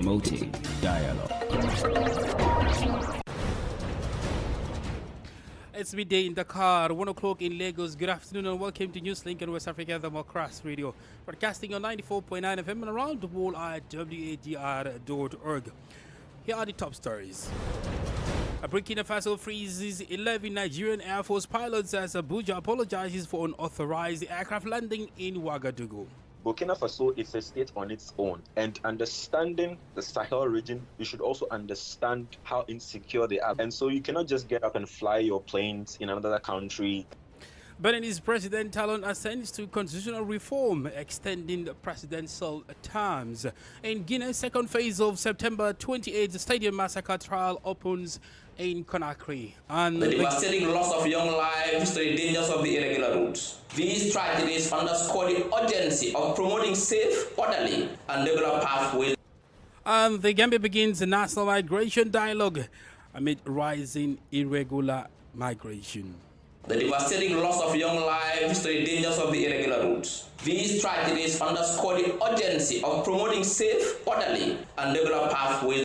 promoting dialogue. It's midday in Dakar, 1 o'clock in Lagos. Good afternoon and welcome to Newslink and West Africa, the Democracy Radio. Broadcasting on 94.9 FM and around the world at wadr.org. Here are the top stories. Burkina Faso freezes 11 Nigerian Air Force pilots as Abuja apologizes for unauthorized aircraft landing in Ouagadougou. Burkina Faso is a state on its own, and understanding the Sahel region, you should also understand how insecure they are. And so you cannot just get up and fly your planes in another country. Benin's President Talon assents to constitutional reform, extending the presidential terms. In Guinea, second phase of September 28th Stadium Massacre trial opens in Conakry. And the devastating loss of young lives to the dangers of the irregular routes. These tragedies underscore the urgency of promoting safe, orderly, and regular pathways. And the Gambia begins a national migration dialogue amid rising irregular migration. The devastating loss of young lives to the dangers of the irregular routes. These tragedies underscore the urgency of promoting safe, orderly, and regular pathways.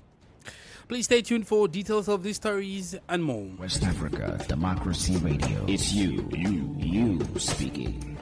Please stay tuned for details of these stories and more. West Africa Democracy Radio. It's you speaking.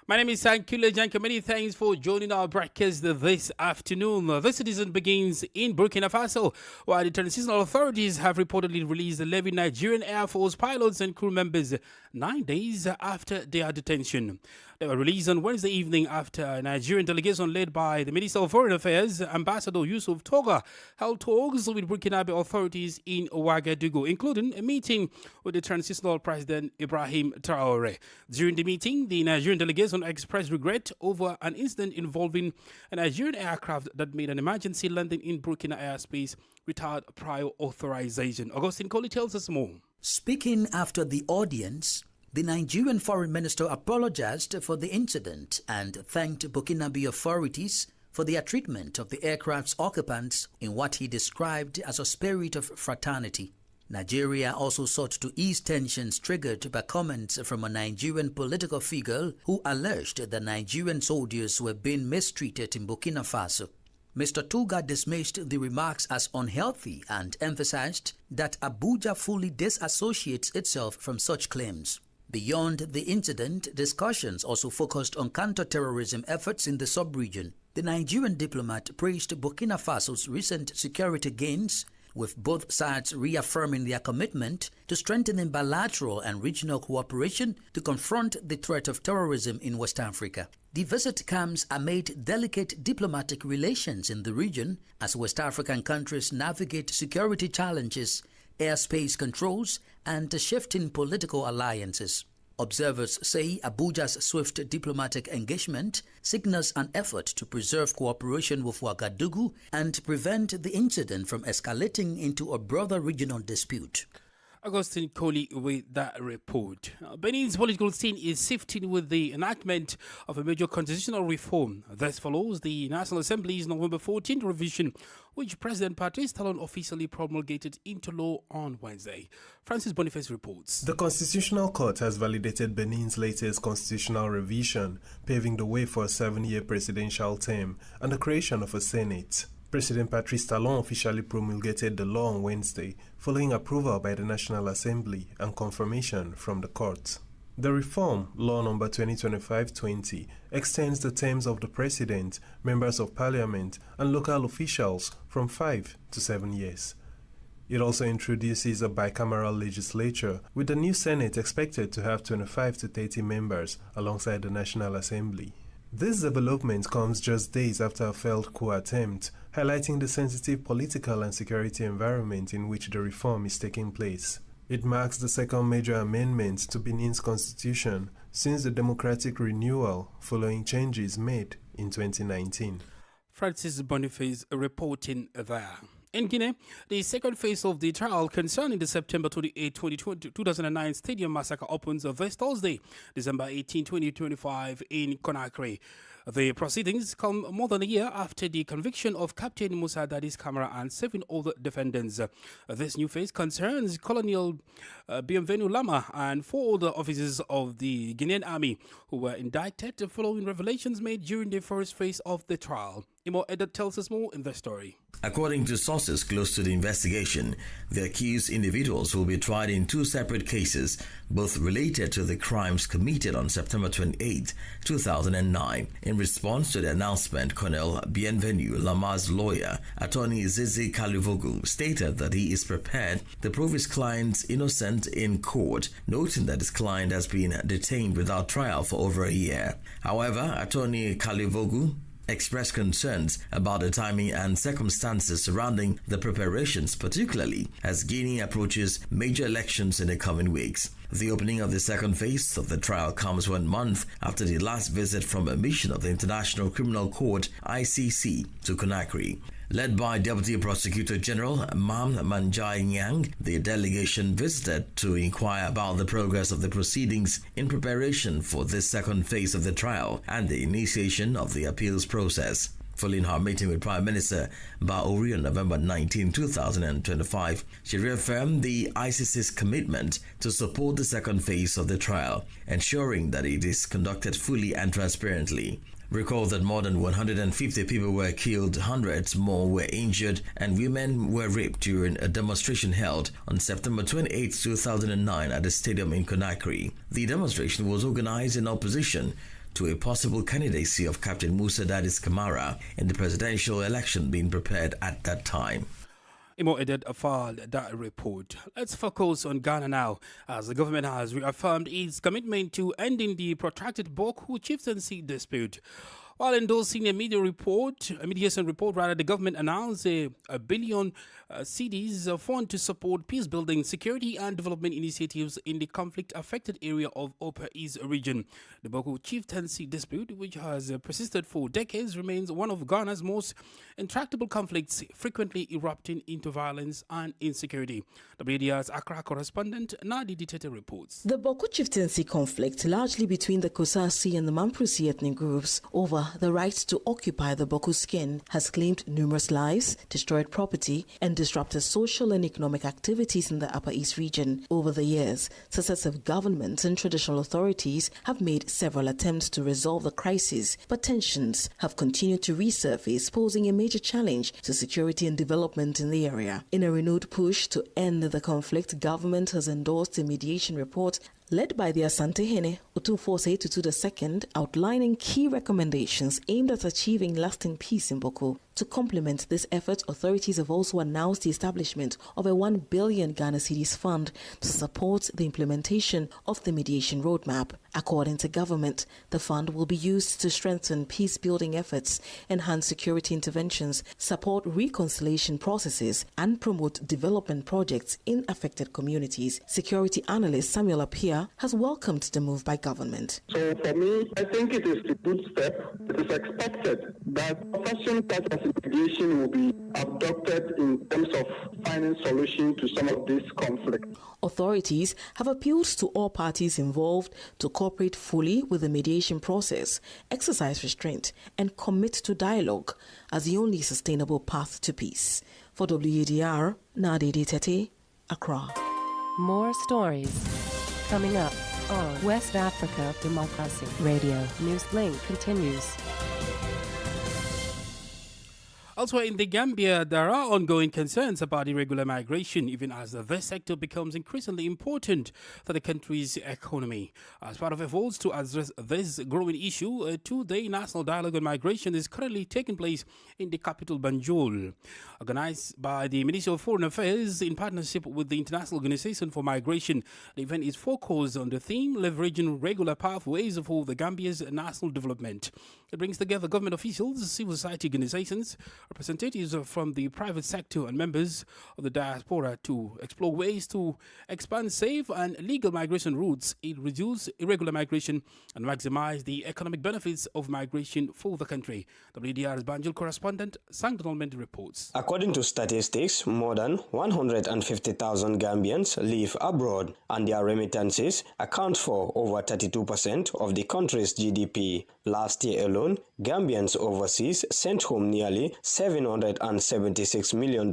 My name is Sankule Janka. Many thanks for joining our broadcast this afternoon. The citizen begins in Burkina Faso, while the transitional authorities have reportedly released 11 Nigerian Air Force pilots and crew members 9 days after their detention. They were released on Wednesday evening after a Nigerian delegation led by the Minister of Foreign Affairs, Ambassador Yusuf Toga, held talks with Burkinabe authorities in Ouagadougou, including a meeting with the transitional president Ibrahim Traore. During the meeting, the Nigerian delegation expressed regret over an incident involving a Nigerian aircraft that made an emergency landing in Burkina airspace without prior authorization. Augustine Coley tells us more. Speaking after the audience, the Nigerian foreign minister apologized for the incident and thanked Burkinabe authorities for their treatment of the aircraft's occupants in what he described as a spirit of fraternity. Nigeria also sought to ease tensions triggered by comments from a Nigerian political figure who alleged that Nigerian soldiers were being mistreated in Burkina Faso. Mr. Tuga dismissed the remarks as unhealthy and emphasized that Abuja fully disassociates itself from such claims. Beyond the incident, discussions also focused on counter-terrorism efforts in the sub-region. The Nigerian diplomat praised Burkina Faso's recent security gains, with both sides reaffirming their commitment to strengthening bilateral and regional cooperation to confront the threat of terrorism in West Africa. The visit comes amid delicate diplomatic relations in the region as West African countries navigate security challenges, airspace controls, and shifting political alliances. Observers say Abuja's swift diplomatic engagement signals an effort to preserve cooperation with Ouagadougou and prevent the incident from escalating into a broader regional dispute. Augustine Coley with that report. Benin's political scene is sifting with the enactment of a major constitutional reform. This follows the National Assembly's November 14th revision, which President Patrice Talon officially promulgated into law on Wednesday. Francis Boniface reports. The Constitutional Court has validated Benin's latest constitutional revision, paving the way for a 7-year presidential term and the creation of a Senate. President Patrice Talon officially promulgated the law on Wednesday, following approval by the National Assembly and confirmation from the court. The reform, Law No. 2025-20, extends the terms of the President, members of Parliament, and local officials from 5 to 7 years. It also introduces a bicameral legislature, with the new Senate expected to have 25 to 30 members alongside the National Assembly. This development comes just days after a failed coup attempt, highlighting the sensitive political and security environment in which the reform is taking place. It marks the second major amendment to Benin's constitution since the democratic renewal following changes made in 2019. Francis Boniface reporting there. In Guinea, the second phase of the trial concerning the September 28, 2009 Stadium Massacre opens this Thursday, December 18, 2025 in Conakry. The proceedings come more than a year after the conviction of Captain Musa Dadis Camara and 7 other defendants. This new phase concerns Colonel Bienvenu Lama and 4 other officers of the Guinean Army who were indicted following revelations made during the first phase of the trial. Imo Edit tells us more in the story. According to sources close to the investigation, the accused individuals will be tried in two separate cases, both related to the crimes committed on September 28, 2009. In response to the announcement, Colonel Bienvenu Lama's lawyer, Attorney Zizi Kalivogu, stated that he is prepared to prove his client's innocent in court, noting that his client has been detained without trial for over a year. However, Attorney Kalivogu expressed concerns about the timing and circumstances surrounding the preparations, particularly as Guinea approaches major elections in the coming weeks. The opening of the second phase of the trial comes 1 month after the last visit from a mission of the International Criminal Court, ICC, to Conakry. Led by Deputy Prosecutor General Mam Manjai Nyang, the delegation visited to inquire about the progress of the proceedings in preparation for this second phase of the trial and the initiation of the appeals process. Following her meeting with Prime Minister Ba Ori on November 19, 2025, she reaffirmed the ICC's commitment to support the second phase of the trial, ensuring that it is conducted fully and transparently. Recall that more than 150 people were killed, hundreds more were injured, and women were raped during a demonstration held on September 28, 2009 at the stadium in Conakry. The demonstration was organized in opposition to a possible candidacy of Captain Musa Dadis Camara in the presidential election being prepared at that time. Imo Edit filed that report. Let's focus on Ghana now, as the government has reaffirmed its commitment to ending the protracted Boku chieftaincy dispute. While endorsing a mediation report, the government announced a billion cedis fund to support peace-building, security and development initiatives in the conflict-affected area of Upper East region. The Boku chieftaincy dispute, which has persisted for decades, remains one of Ghana's most intractable conflicts, frequently erupting into violence and insecurity. WDR's Accra correspondent Nadi Ditete reports. The Boku chieftaincy conflict, largely between the Kusasi and the Mamprusi ethnic groups over the right to occupy the Boku skin, has claimed numerous lives, destroyed property, and disrupted social and economic activities in the Upper East region. Over the years, successive governments and traditional authorities have made several attempts to resolve the crisis, but tensions have continued to resurface, posing a major challenge to security and development in the area. In a renewed push to end the conflict, government has endorsed a mediation report led by the Asante Hene Otumfuose Tutu II, outlining key recommendations aimed at achieving lasting peace in Boku. To complement this effort, authorities have also announced the establishment of a 1 billion Ghana cedis fund to support the implementation of the mediation roadmap. According to government, the fund will be used to strengthen peace-building efforts, enhance security interventions, support reconciliation processes, and promote development projects in affected communities. Security analyst Samuel Appiah has welcomed the move by government. So for me, I think it is a good step. It is expected that fashion such as mediation will be adopted in terms of finding solution to some of this conflict. Authorities have appealed to all parties involved to cooperate fully with the mediation process, exercise restraint, and commit to dialogue as the only sustainable path to peace. For WADR, Nadede Tete, Accra. More stories coming up on West Africa Democracy Radio. Newslink continues. Elsewhere in the Gambia, there are ongoing concerns about irregular migration, even as this sector becomes increasingly important for the country's economy. As part of efforts to address this growing issue, a two-day national dialogue on migration is currently taking place in the capital, Banjul. Organized by the Ministry of Foreign Affairs in partnership with the International Organization for Migration, the event is focused on the theme leveraging regular pathways for the Gambia's national development. It brings together government officials, civil society organizations, representatives from the private sector and members of the diaspora to explore ways to expand safe and legal migration routes, reduce irregular migration, and maximize the economic benefits of migration for the country. WDR's Banjul correspondent Sang Donald reports. According to statistics, more than 150,000 Gambians live abroad, and their remittances account for over 32% of the country's GDP. Last year alone, Gambians overseas sent home nearly $776 million.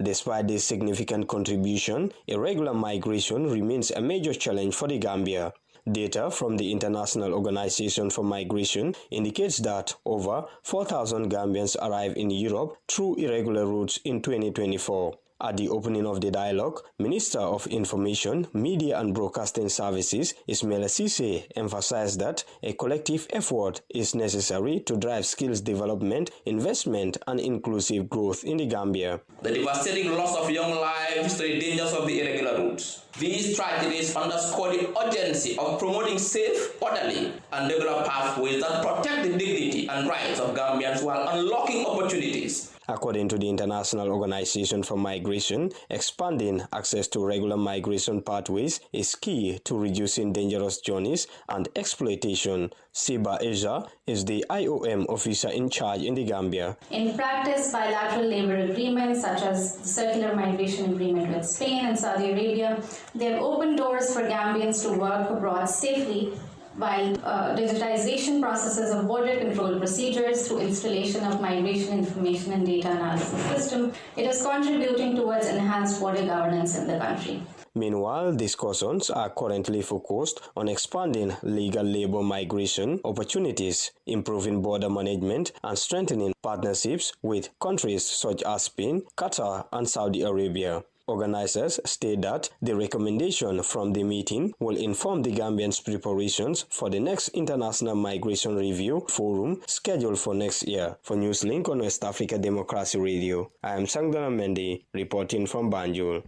Despite this significant contribution, irregular migration remains a major challenge for the Gambia. Data from the International Organization for Migration indicates that over 4,000 Gambians arrived in Europe through irregular routes in 2024. At the opening of the dialogue, Minister of Information, Media and Broadcasting Services, Ismaila Ceesay, emphasized that a collective effort is necessary to drive skills development, investment, and inclusive growth in the Gambia. The devastating loss of young lives to the dangers of the irregular routes. These tragedies underscore the urgency of promoting safe, orderly, and regular pathways that protect the dignity and rights of Gambians while unlocking opportunities. According to the International Organization for Migration, expanding access to regular migration pathways is key to reducing dangerous journeys and exploitation. Siba Asia is the IOM officer in charge in the Gambia. In practice, bilateral labor agreements such as the Circular Migration Agreement with Spain and Saudi Arabia, they have opened doors for Gambians to work abroad safely, while digitization processes of border control procedures through installation of migration information and data analysis system, it is contributing towards enhanced border governance in the country. Meanwhile, discussions are currently focused on expanding legal labor migration opportunities, improving border management, and strengthening partnerships with countries such as Spain, Qatar, and Saudi Arabia. Organizers state that the recommendation from the meeting will inform the Gambians' preparations for the next International Migration Review Forum scheduled for next year. For Newslink on West Africa Democracy Radio, I am Sangdana Mendy reporting from Banjul.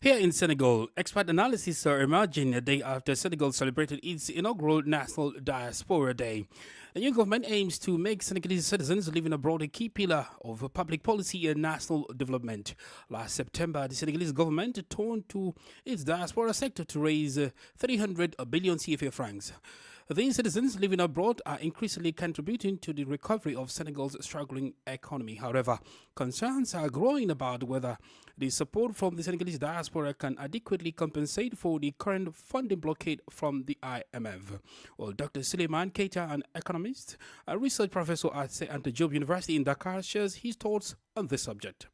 Here in Senegal, expert analyses are emerging a day after Senegal celebrated its inaugural National Diaspora Day. The new government aims to make Senegalese citizens living abroad a key pillar of public policy and national development. Last September, the Senegalese government turned to its diaspora sector to raise 300 billion CFA francs. These citizens living abroad are increasingly contributing to the recovery of Senegal's struggling economy. However, concerns are growing about whether the support from the Senegalese diaspora can adequately compensate for the current funding blockade from the IMF. Well, Dr. Suleiman Keita, an economist, a research professor at St. Job University in Dakar, shares his thoughts on this subject.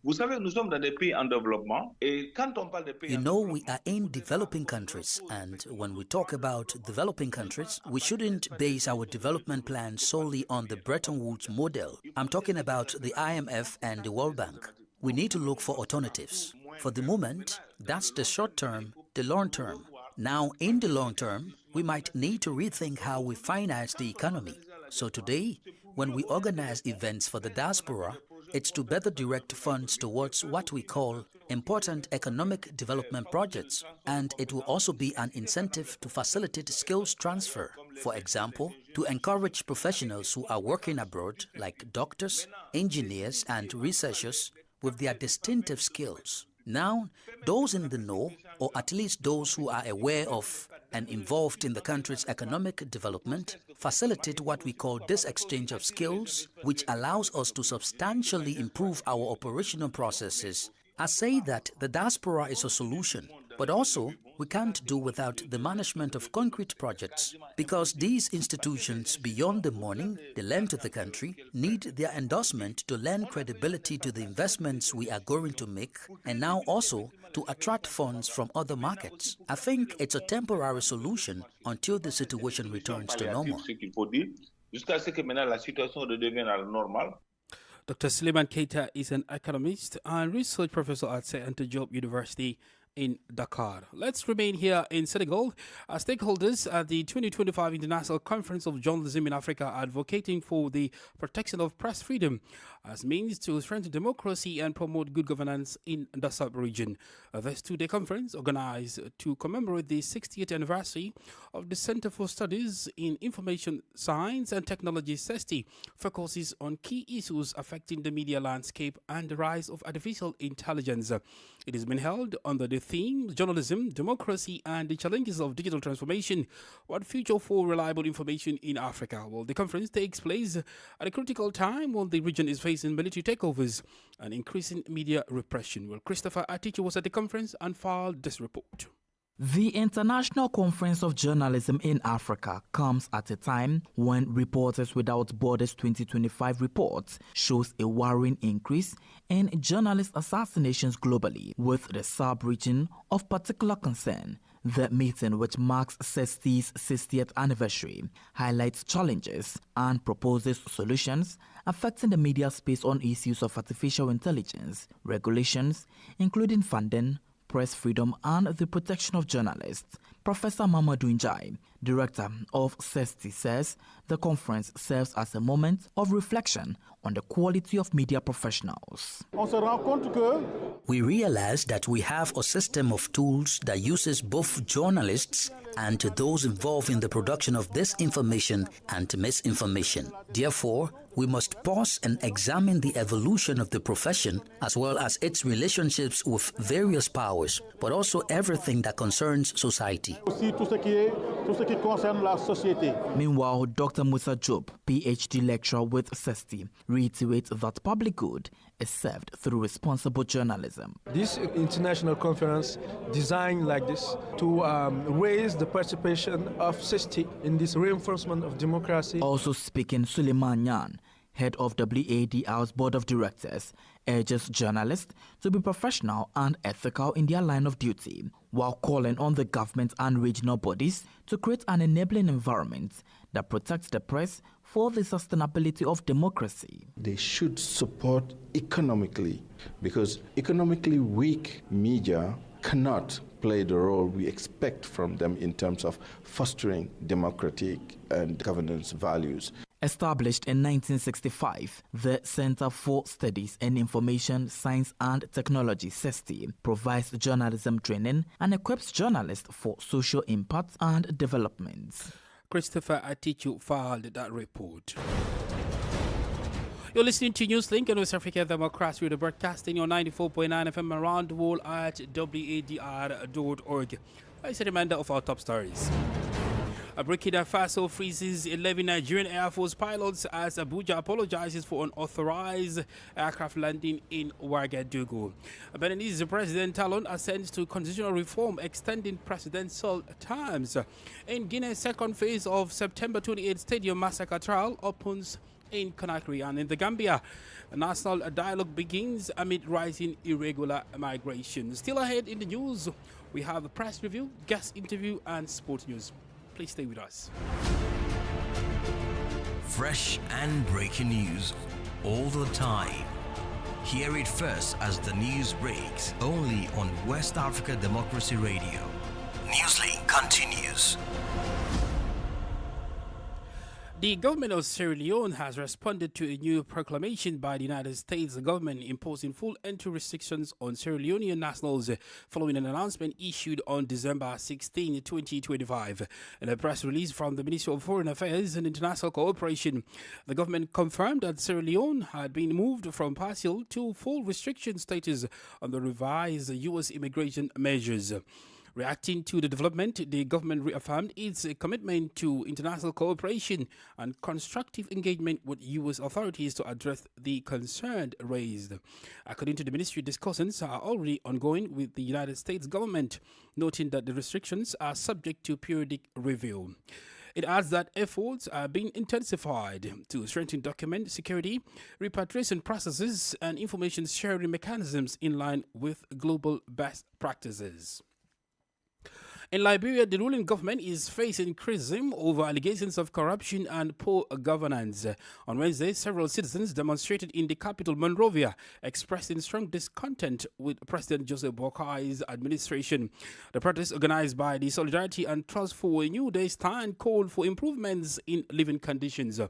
Vous savez, nous sommes dans des pays en développement, et quand on parle des pays we are in developing countries, and when we talk about developing countries, we shouldn't base our development plan solely on the Bretton Woods model. I'm talking about the IMF and the World Bank. We need to look for alternatives. For the moment, that's the short term, the long term. Now, in the long term, we might need to rethink how we finance the economy. So today, when we organize events for the diaspora, it's to better direct funds towards what we call important economic development projects, and it will also be an incentive to facilitate skills transfer. For example, to encourage professionals who are working abroad, like doctors, engineers, and researchers, with their distinctive skills. Now, those in the know, or at least those who are aware of and involved in the country's economic development, facilitate what we call this exchange of skills, which allows us to substantially improve our operational processes. I say that the diaspora is a solution, but also we can't do without the management of concrete projects, because these institutions, beyond the money they lend to the country, need their endorsement to lend credibility to the investments we are going to make, and now also to attract funds from other markets. I think it's a temporary solution until the situation returns to normal. Dr. Suleiman Keita is an economist and research professor at St. Job University in Dakar. Let's remain here in Senegal. Stakeholders at the 2025 International Conference of Journalism in Africa are advocating for the protection of press freedom as means to strengthen democracy and promote good governance in the sub-region. This two-day conference, organized to commemorate the 60th anniversary of the Center for Studies in Information Science and Technology, CESTI, focuses on key issues affecting the media landscape and the rise of artificial intelligence. It has been held under the theme Journalism, Democracy and the Challenges of Digital Transformation, What Future for Reliable Information in Africa. Well, the conference takes place at a critical time when the region is facing military takeovers and increasing media repression. Well, Christopher Atichi was at the conference and filed this report. The International Conference of Journalism in Africa comes at a time when Reporters Without Borders 2025 reports shows a worrying increase in journalist assassinations globally, with the sub-region of particular concern The meeting, which marks CESTI's 60th anniversary, highlights challenges and proposes solutions affecting the media space on issues of artificial intelligence, regulations, including funding, press freedom, and the protection of journalists. Professor Mamadou Njai, director of CESTI, says the conference serves as a moment of reflection on the quality of media professionals. We realize that we have a system of tools that uses both journalists and those involved in the production of disinformation and misinformation. Therefore, we must pause and examine the evolution of the profession as well as its relationships with various powers, but also everything that concerns society. Meanwhile, Dr. Musa Job, PhD lecturer with CESTI, reiterates that public good is served through responsible journalism. This international conference designed like this to raise the participation of CESTI in this reinforcement of democracy. Also speaking, Suleiman Yan, head of WADR's board of directors, urges journalists to be professional and ethical in their line of duty, while calling on the government and regional bodies to create an enabling environment that protects the press for the sustainability of democracy. They should support economically, because economically weak media cannot play the role we expect from them in terms of fostering democratic and governance values. Established in 1965, the Center for Studies in Information, Science and Technology, CESTI, provides journalism training and equips journalists for social impact and development. Christopher Atichu filed that report. You're listening to Newslink and West Africa Democracy Radio, broadcasting on 94.9 FM around the world at wadr.org. I said a reminder of our top stories. Burkina Faso freezes 11 Nigerian Air Force pilots as Abuja apologizes for unauthorized aircraft landing in Ouagadougou. Beninese President Talon assents to constitutional reform extending presidential terms. In Guinea's second phase of September 28 Stadium Massacre trial opens in Conakry. And in the Gambia, a national dialogue begins amid rising irregular migration. Still ahead in the news, we have a press review, guest interview and sports news. Please stay with us. Fresh and breaking news all the time. Hear it first as the news breaks, only on West Africa Democracy Radio. Newslink continues. The government of Sierra Leone has responded to a new proclamation by the United States government imposing full entry restrictions on Sierra Leonean nationals following an announcement issued on December 16, 2025. In a press release from the Ministry of Foreign Affairs and International Cooperation, the government confirmed that Sierra Leone had been moved from partial to full restriction status on the revised U.S. immigration measures. Reacting to the development, the government reaffirmed its commitment to international cooperation and constructive engagement with U.S. authorities to address the concerns raised. According to the ministry, discussions are already ongoing with the United States government, noting that the restrictions are subject to periodic review. It adds that efforts are being intensified to strengthen document security, repatriation processes, and information sharing mechanisms in line with global best practices. In Liberia, the ruling government is facing criticism over allegations of corruption and poor governance. On Wednesday, several citizens demonstrated in the capital, Monrovia, expressing strong discontent with President Joseph Boakai's administration. The protest, organized by the Solidarity and Trust for a New Day stand, called for improvements in living conditions.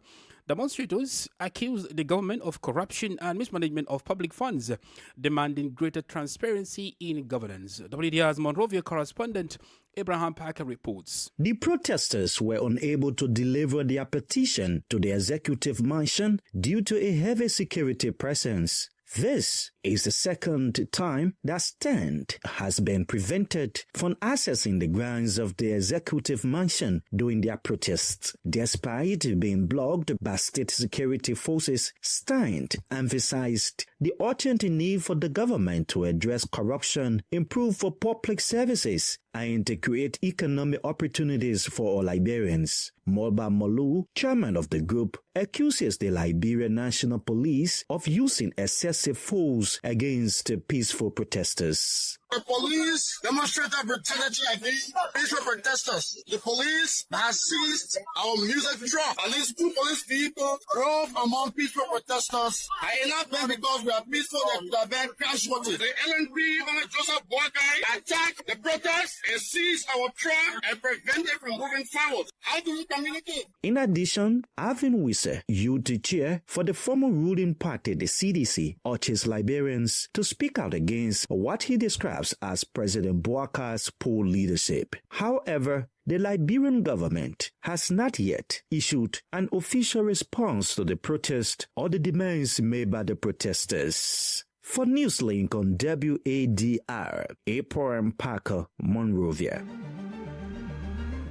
Demonstrators accused the government of corruption and mismanagement of public funds, demanding greater transparency in governance. WDR's Monrovia correspondent Abraham Parker reports. The protesters were unable to deliver their petition to the executive mansion due to a heavy security presence. This is the second time that stand has been prevented from accessing the grounds of the executive mansion during their protests. Despite being blocked by state security forces, Stand emphasized the urgent need for the government to address corruption, improve for public services, and to create economic opportunities for all Liberians. Moba Molu, chairman of the group, accuses the Liberian National Police of using excessive force against peaceful protesters. The police demonstrated brutality against peaceful protesters. The police has seized our music truck. At least 2 police vehicles drove among peaceful protesters. I enough them because we are peaceful, they could have been casualties. The LNP under Joseph Boakai attacked the protest and seized our truck and prevented from moving forward. How do we communicate? In addition, Avin Wisse, youth chair for the former ruling party, the CDC, urges Liberians to speak out against what he describes as President Boakai's poor leadership. However, the Liberian government has not yet issued an official response to the protest or the demands made by the protesters. For Newslink on WADR, Abraham Parker, Monrovia.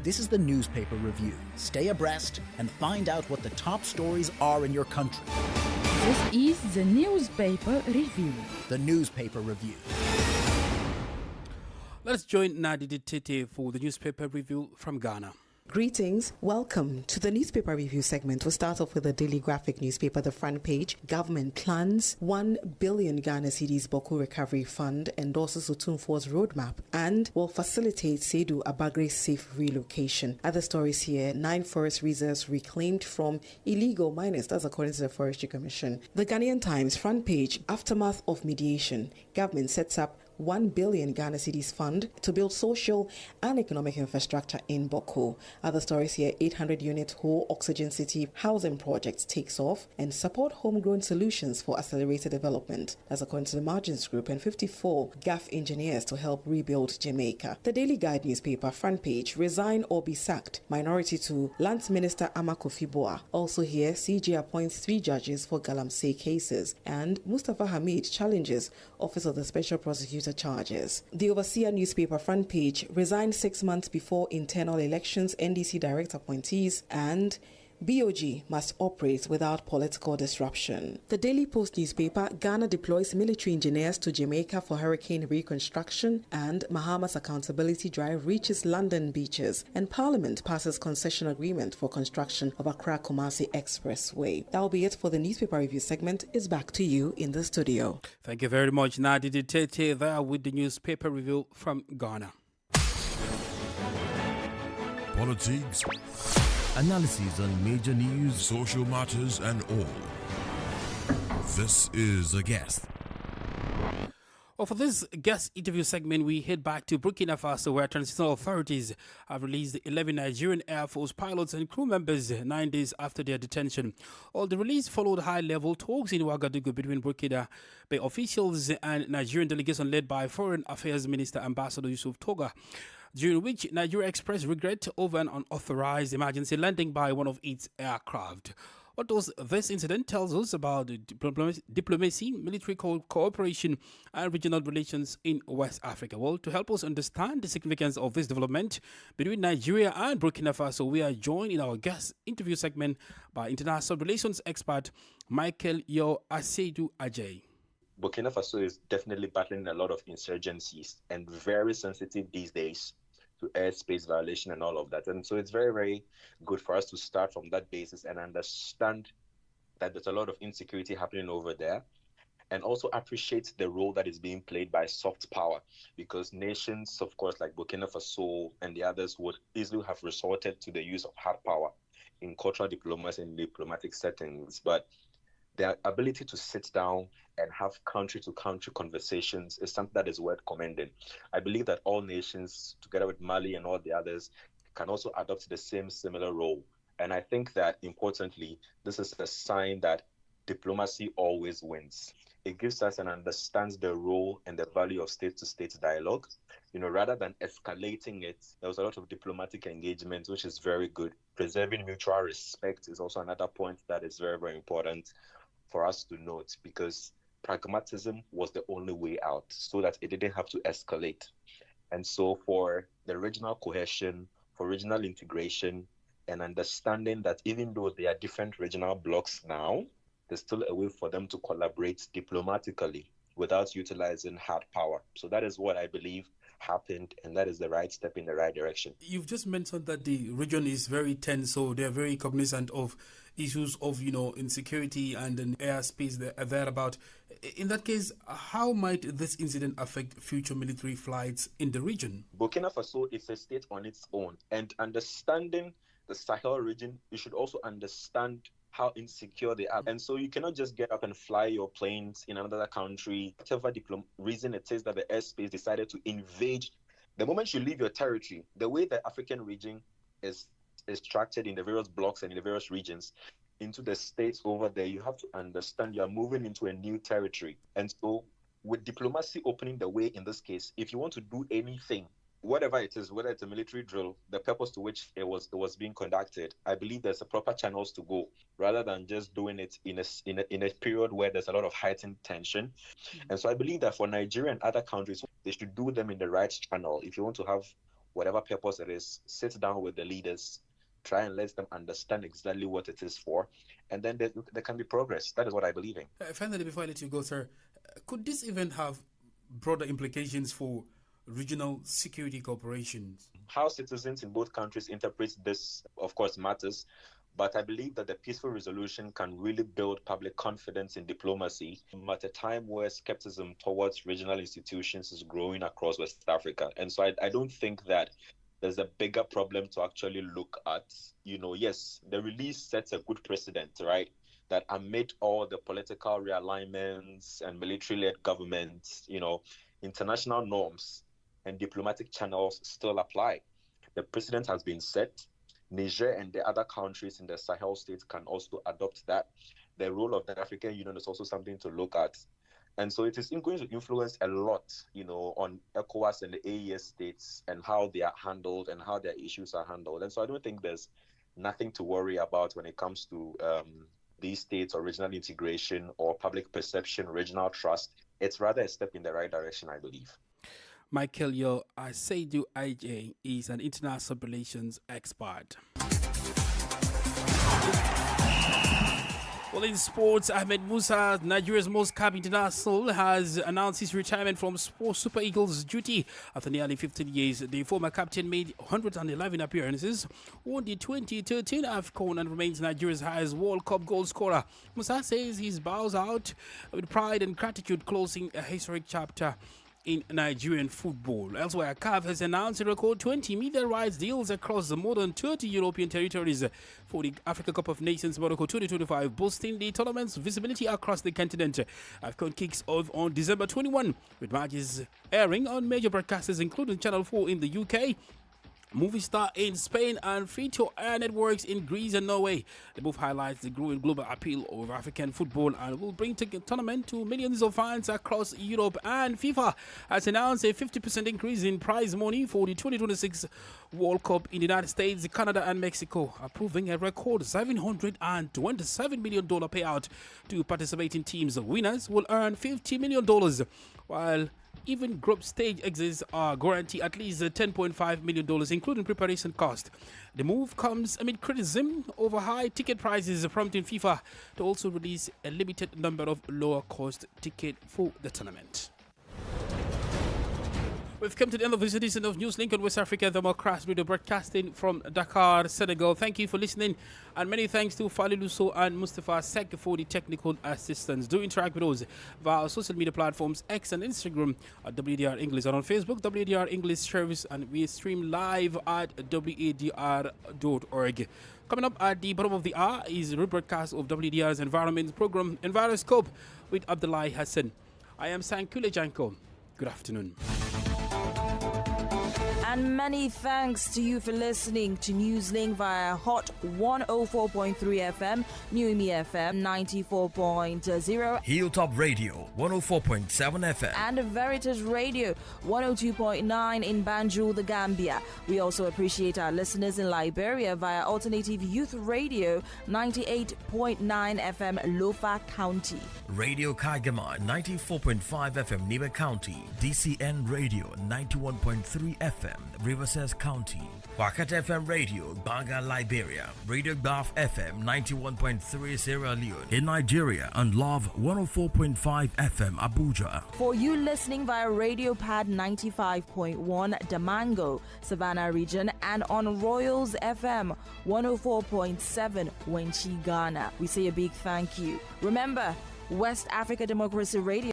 This is the newspaper review. Stay abreast and find out what the top stories are in your country. This is the newspaper review. The newspaper review. Let's join Nadi Tete for the newspaper review from Ghana. Greetings. Welcome to the newspaper review segment. We'll start off with the Daily Graphic newspaper, the front page. Government plans 1 billion Ghana cedis Boko Recovery Fund, endorses Otumfuo's roadmap, and will facilitate Seydou Abagre's safe relocation. Other stories here: 9 forest reserves reclaimed from illegal miners. That's according to the Forestry Commission. The Ghanaian Times front page. Aftermath of mediation. Government sets up 1 billion Ghana cedis fund to build social and economic infrastructure in Boko. Other stories here: 800-unit whole oxygen city housing project takes off, and support homegrown solutions for accelerated development. That's according to the Margins Group. And 54 GAF engineers to help rebuild Jamaica. The Daily Guide newspaper front page. Resign or be sacked. Minority to Lands Minister Ama Kofi Boa. Also here, CJ appoints 3 judges for Galamsey cases, and Mustafa Hamid challenges Office of the Special Prosecutor charges. The Overseer newspaper front page. Resigned 6 months before internal elections, NDC direct appointees, and BOG must operate without political disruption. The Daily Post newspaper. Ghana deploys military engineers to Jamaica for hurricane reconstruction, and Mahama's accountability drive reaches London beaches, and Parliament passes concession agreement for construction of Accra-Kumasi Expressway. That will be it for the newspaper review segment. It's back to you in the studio. Thank you very much, Nadi Tete, there with the newspaper review from Ghana. Politics, analysis on major news, social matters, and all. This is A Guest. Well, for this guest interview segment, we head back to Burkina Faso, where transitional authorities have released 11 Nigerian Air Force pilots and crew members 9 days after their detention. Well, the release followed high-level talks in Ouagadougou between Burkina Faso officials and Nigerian delegation led by Foreign Affairs Minister Ambassador Yusuf Toga, during which Nigeria expressed regret over an unauthorized emergency landing by one of its aircraft. What does this incident tells us about diplomacy, military cooperation, and regional relations in West Africa? Well, to help us understand the significance of this development between Nigeria and Burkina Faso, we are joined in our guest interview segment by international relations expert Michael Yo Asedu Ajay. Burkina Faso is definitely battling a lot of insurgencies and very sensitive these days to airspace violation and all of that. And so it's very, very good for us to start from that basis and understand that there's a lot of insecurity happening over there, and also appreciate the role that is being played by soft power, because nations, of course, like Burkina Faso and the others would easily have resorted to the use of hard power in cultural diplomacy and diplomatic settings. But their ability to sit down and have country-to-country conversations is something that is worth commending. I believe that all nations, together with Mali and all the others, can also adopt the similar role. And I think that, importantly, this is a sign that diplomacy always wins. It gives us and understands the role and the value of state-to-state dialogue. Rather than escalating it, there was a lot of diplomatic engagement, which is very good. Preserving mutual respect is also another point that is very, very important for us to note, because pragmatism was the only way out so that it didn't have to escalate. And so for the regional cohesion, for regional integration, and understanding that even though they are different regional blocks now, there's still a way for them to collaborate diplomatically without utilizing hard power. So that is what I believe happened, and that is the right step in the right direction. You've just mentioned that the region is very tense, so they're very cognizant of issues of, insecurity and an airspace thereabout. In that case, how might this incident affect future military flights in the region? Burkina Faso is a state on its own, and understanding the Sahel region, you should also understand how insecure they are. And so you cannot just get up and fly your planes in another country, whatever reason it is that the airspace decided to invade. The moment you leave your territory, the way the African region is structured in the various blocks and in the various regions into the states over there, you have to understand you are moving into a new territory. And so with diplomacy opening the way in this case, if you want to do anything, whatever it is, whether it's a military drill, the purpose to which it was being conducted, I believe there's a proper channels to go, rather than just doing it in a period where there's a lot of heightened tension. And so I believe that for Nigeria and other countries, they should do them in the right channel. If you want to have whatever purpose it is, sit down with the leaders, try and let them understand exactly what it is for, and then there can be progress. That is what I believe in. Finally, before I let you go, sir, could this event have broader implications for regional security cooperations? How citizens in both countries interpret this, of course, matters. But I believe that the peaceful resolution can really build public confidence in diplomacy at a time where skepticism towards regional institutions is growing across West Africa. And so I don't think that there's a bigger problem to actually look at. Yes, the release sets a good precedent, right? That amid all the political realignments and military-led governments, international norms and diplomatic channels still apply. The precedent has been set. Niger and the other countries in the Sahel states can also adopt that. The role of the African Union is also something to look at. And so it is going to influence a lot, on ECOWAS and the AES states and how they are handled and how their issues are handled. And so I don't think there's nothing to worry about when it comes to these states or regional integration or public perception, regional trust. It's rather a step in the right direction, I believe. Michael Yo Aseidu IJ is an international relations expert. Well, in sports, Ahmed Musa, Nigeria's most capped international, has announced his retirement from Super Eagles duty after nearly 15 years. The former captain made 111 appearances, won the 2013 AFCON, and remains Nigeria's highest World Cup goal scorer. Musa says he bows out with pride and gratitude, closing a historic chapter in Nigerian football. Elsewhere, CAF has announced a record 20 media rights deals across the more than 30 European territories for the Africa Cup of Nations Morocco 2025, boosting the tournament's visibility across the continent. AFCON kicks off on December 21, with matches airing on major broadcasters including Channel 4 in the UK, Movistar in Spain, and free-to-air networks in Greece and Norway. The move highlights the growing global appeal of African football and will bring the tournament to millions of fans across Europe. And FIFA has announced a 50% increase in prize money for the 2026 World Cup in the United States, Canada, and Mexico, approving a record $727 million payout to participating teams. The winners will earn $50 million, while even group stage exits are guaranteed at least $10.5 million, including preparation cost. The move comes amid criticism over high ticket prices, prompting FIFA to also release a limited number of lower-cost tickets for the tournament. We've come to the end of this edition of Newslink on West Africa Democracy Radio, broadcasting from Dakar, Senegal. Thank you for listening, and many thanks to Fali Luso and Mustafa Sek for the technical assistance. Do interact with us via our social media platforms X and Instagram at WDR English, and on Facebook, WDR English Service, and we stream live at WADR.org. Coming up at the bottom of the hour is a rebroadcast of WDR's environment program, Enviroscope, with Abdullahi Hassan. I am Sankule Janko. Good afternoon. And many thanks to you for listening to Newslink via Hot 104.3 FM, New Me FM 94.0, Hilltop Radio 104.7 FM, and Veritas Radio 102.9 in Banjul, the Gambia. We also appreciate our listeners in Liberia via Alternative Youth Radio 98.9 FM, Lofa County, Radio Kagama 94.5 FM, Niba County, DCN Radio 91.3 FM, Riverside County. Wakat FM Radio, Banga, Liberia. Radio Gulf FM 91.3 Sierra Leone in Nigeria and Love 104.5 FM Abuja. For you listening via Radio Pad 95.1 Damango, Savannah region, and on Royals FM 104.7 Wenchi, Ghana, we say a big thank you. Remember, West Africa Democracy Radio